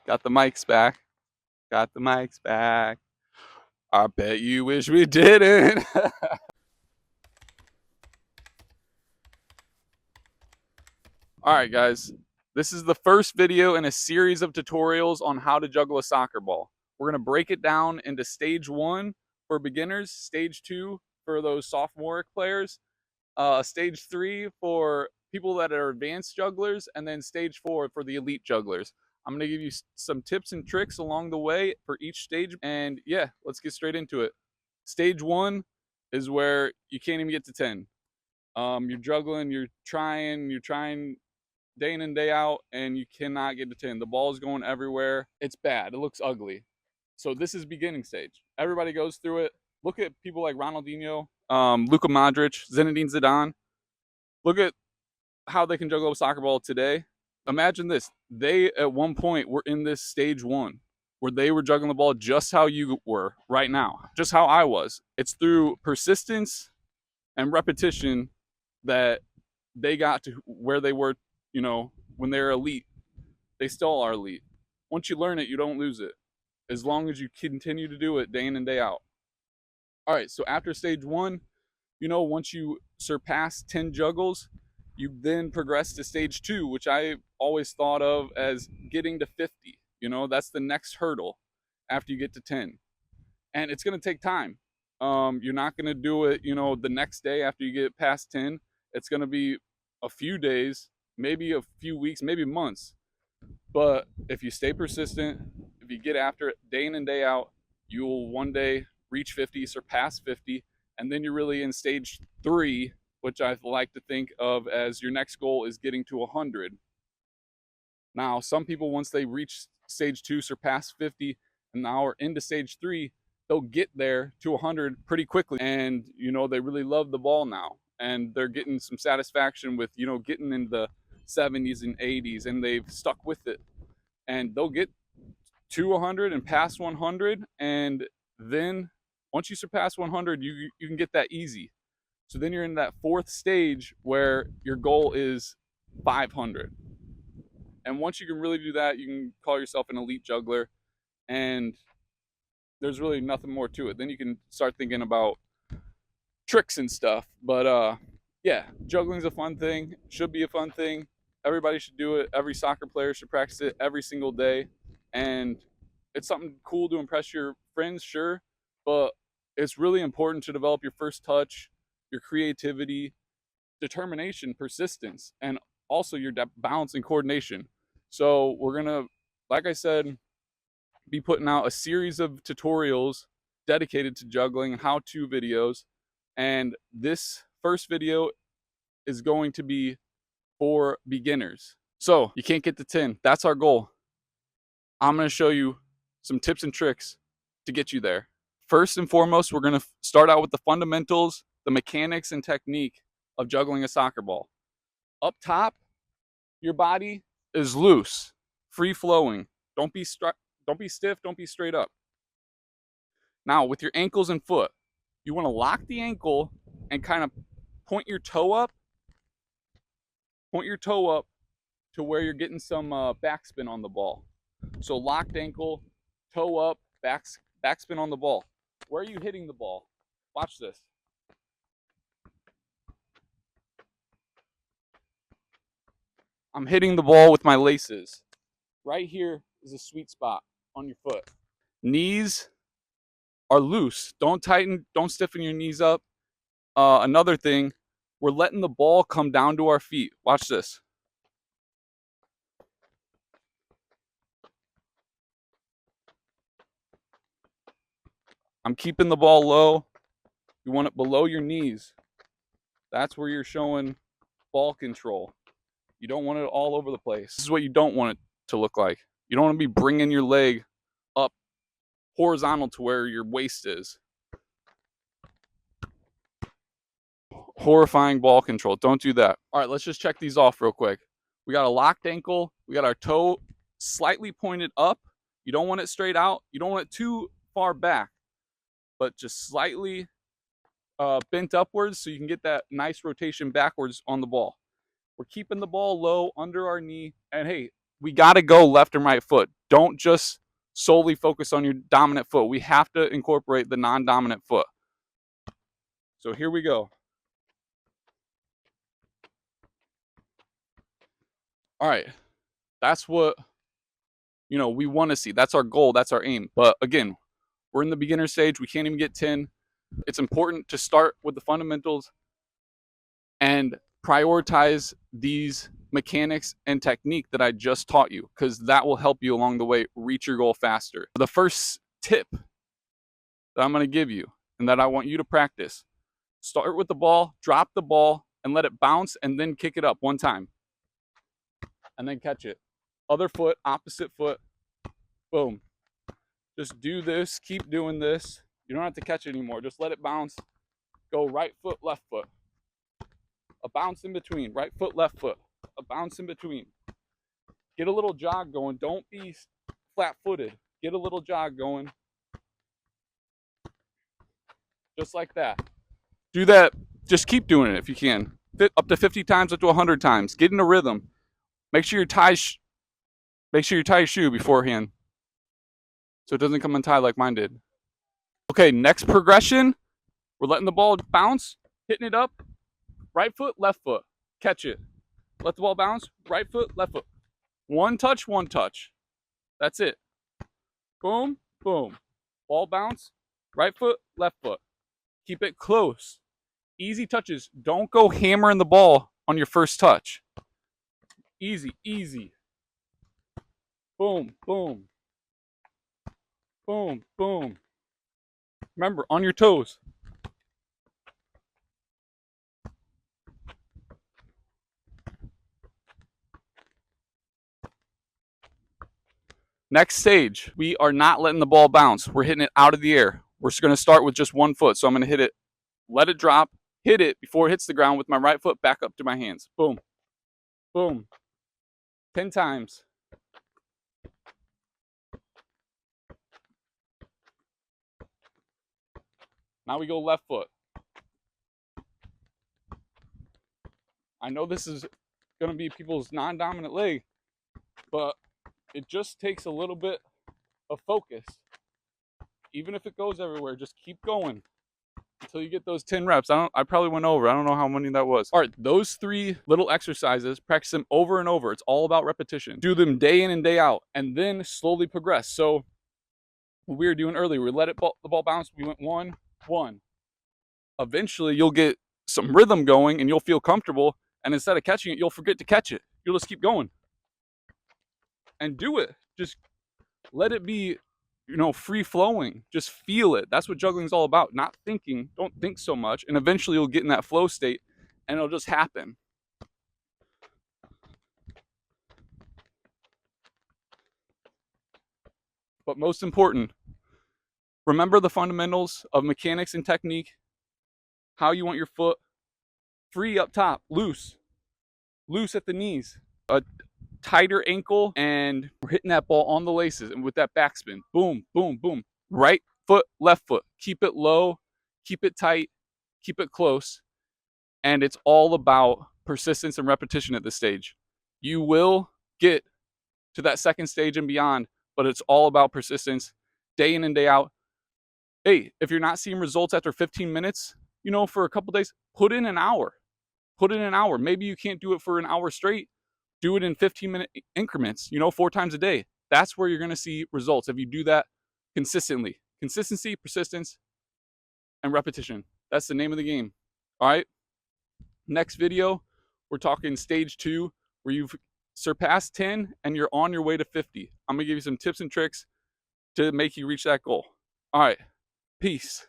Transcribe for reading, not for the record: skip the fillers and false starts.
Got the mics back. Got the mics back. I bet you wish we didn't. All right, guys. This is the first video in a series of tutorials on how to juggle a soccer ball. We're going to break it down into stage 1 for beginners, stage 2 for those sophomoric players, stage 3 for people that are advanced jugglers, and then stage 4 for the elite jugglers. I'm going to give you some tips and tricks along the way for each stage, and yeah, let's get straight into it. Stage 1 is where you can't even get to 10. You're juggling, you're trying day in and day out, and you cannot get to 10. The ball's going everywhere. It's bad. It looks ugly. So this is beginning stage. Everybody goes through it. Look at people like Ronaldinho, Luka Modric, Zidane. Look at how they can juggle a soccer ball today. Imagine this. They, at one point, were in this stage 1, where they were juggling the ball just how you were right now, just how I was. It's through persistence and repetition that they got to where they were, when they're elite. They still are elite. Once you learn it, you don't lose it, as long as you continue to do it day in and day out. All right, so after stage 1, once you surpass 10 juggles, you then progress to stage 2, which I always thought of as getting to 50. That's the next hurdle after you get to 10. And it's going to take time. You're not going to do it, the next day after you get past 10. It's going to be a few days, maybe a few weeks, maybe months. But if you stay persistent, if you get after it day in and day out, you will one day reach 50, surpass 50, and then you're really in stage 3, which I like to think of as your next goal is getting to 100. Now, some people, once they reach stage 2, surpass 50, and now are into stage 3, they'll get there to 100 pretty quickly. And, they really love the ball now. And they're getting some satisfaction with, getting in the 70s and 80s, and they've stuck with it. And they'll get to 100 and past 100. And then once you surpass 100, you can get that easy. So then you're in that 4th stage where your goal is 500. And once you can really do that, you can call yourself an elite juggler. And there's really nothing more to it. Then you can start thinking about tricks and stuff. But yeah, juggling's a fun thing. Should be a fun thing. Everybody should do it. Every soccer player should practice it every single day. And it's something cool to impress your friends, sure. But it's really important to develop your first touch, your creativity, determination, persistence, and also your balance and coordination. So we're going to, like I said, be putting out a series of tutorials dedicated to juggling and how-to videos. And this first video is going to be for beginners. So you can't get to 10. That's our goal. I'm going to show you some tips and tricks to get you there. First and foremost, we're going to start out with the fundamentals, the mechanics and technique of juggling a soccer ball. Up top, your body is loose, free flowing. Don't be stiff, don't be straight up. Now, with your ankles and foot, you want to lock the ankle and kind of point your toe up to where you're getting some backspin on the ball. So locked ankle, toe up, backspin on the ball. Where are you hitting the ball? Watch this. I'm hitting the ball with my laces. Right here is a sweet spot on your foot. Knees are loose. Don't stiffen your knees up. Another thing, we're letting the ball come down to our feet. Watch this. I'm keeping the ball low. You want it below your knees. That's where you're showing ball control. You don't want it all over the place. This is what you don't want it to look like. You don't want to be bringing your leg up horizontal to where your waist is. Horrifying ball control. Don't do that. All right, let's just check these off real quick. We got a locked ankle. We got our toe slightly pointed up. You don't want it straight out. You don't want it too far back, but just slightly bent upwards so you can get that nice rotation backwards on the ball. We're keeping the ball low under our knee. And hey, we got to go left and right foot. Don't just solely focus on your dominant foot. We have to incorporate the non-dominant foot. So here we go. All right. That's what, we want to see. That's our goal. That's our aim. But again, we're in the beginner stage. We can't even get 10. It's important to start with the fundamentals and prioritize these mechanics and technique that I just taught you, because that will help you along the way reach your goal faster. The first tip that I'm going to give you and that I want you to practice: start with the ball, drop the ball, and let it bounce, and then kick it up one time. And then catch it. Other foot, opposite foot, boom. Just do this, keep doing this. You don't have to catch it anymore. Just let it bounce. Go right foot, left foot. A bounce in between, right foot, left foot. A bounce in between. Get a little jog going. Don't be flat-footed. Get a little jog going. Just like that. Do that. Just keep doing it if you can. Up to 50 times, up to 100 times. Get in a rhythm. Make sure you tie your shoe beforehand, so it doesn't come untied like mine did. Okay, next progression. We're letting the ball bounce, hitting it up. Right foot, left foot. Catch it. Let the ball bounce. Right foot, left foot. One touch, one touch. That's it. Boom, boom. Ball bounce. Right foot, left foot. Keep it close. Easy touches. Don't go hammering the ball on your first touch. Easy, easy. Boom, boom. Boom, boom. Remember, on your toes. Next stage, we are not letting the ball bounce. We're hitting it out of the air. We're going to start with just one foot. So I'm going to hit it, let it drop, hit it before it hits the ground with my right foot back up to my hands. Boom, boom. 10 times. Now we go left foot. I know this is going to be people's non-dominant leg, but it just takes a little bit of focus. Even if it goes everywhere, just keep going until you get those 10 reps. I probably went over. I don't know how many that was. All right, those 3 little exercises, practice them over and over. It's all about repetition. Do them day in and day out, and then slowly progress. So what we were doing earlier, we let the ball bounce. We went 1, 1. Eventually, you'll get some rhythm going, and you'll feel comfortable. And instead of catching it, you'll forget to catch it. You'll just keep going. And do it. Just let it be, free flowing. Just feel it. That's what juggling is all about. Not thinking. Don't think so much. And eventually you'll get in that flow state and it'll just happen. But most important, remember the fundamentals of mechanics and technique. How you want your foot. Free up top. Loose. Loose at the knees. A tighter ankle, and we're hitting that ball on the laces and with that backspin. Boom, boom, boom. Right foot, left foot. Keep it low, keep it tight, keep it close. And it's all about persistence and repetition at this stage. You will get to that second stage and beyond, but it's all about persistence, day in and day out. Hey, if you're not seeing results after 15 minutes, for a couple days, put in an hour. Put in an hour. Maybe you can't do it for an hour straight. Do it in 15-minute increments, 4 times a day. That's where you're going to see results if you do that consistently. Consistency, persistence, and repetition. That's the name of the game. All right? Next video, we're talking stage 2, where you've surpassed 10 and you're on your way to 50. I'm going to give you some tips and tricks to make you reach that goal. All right. Peace.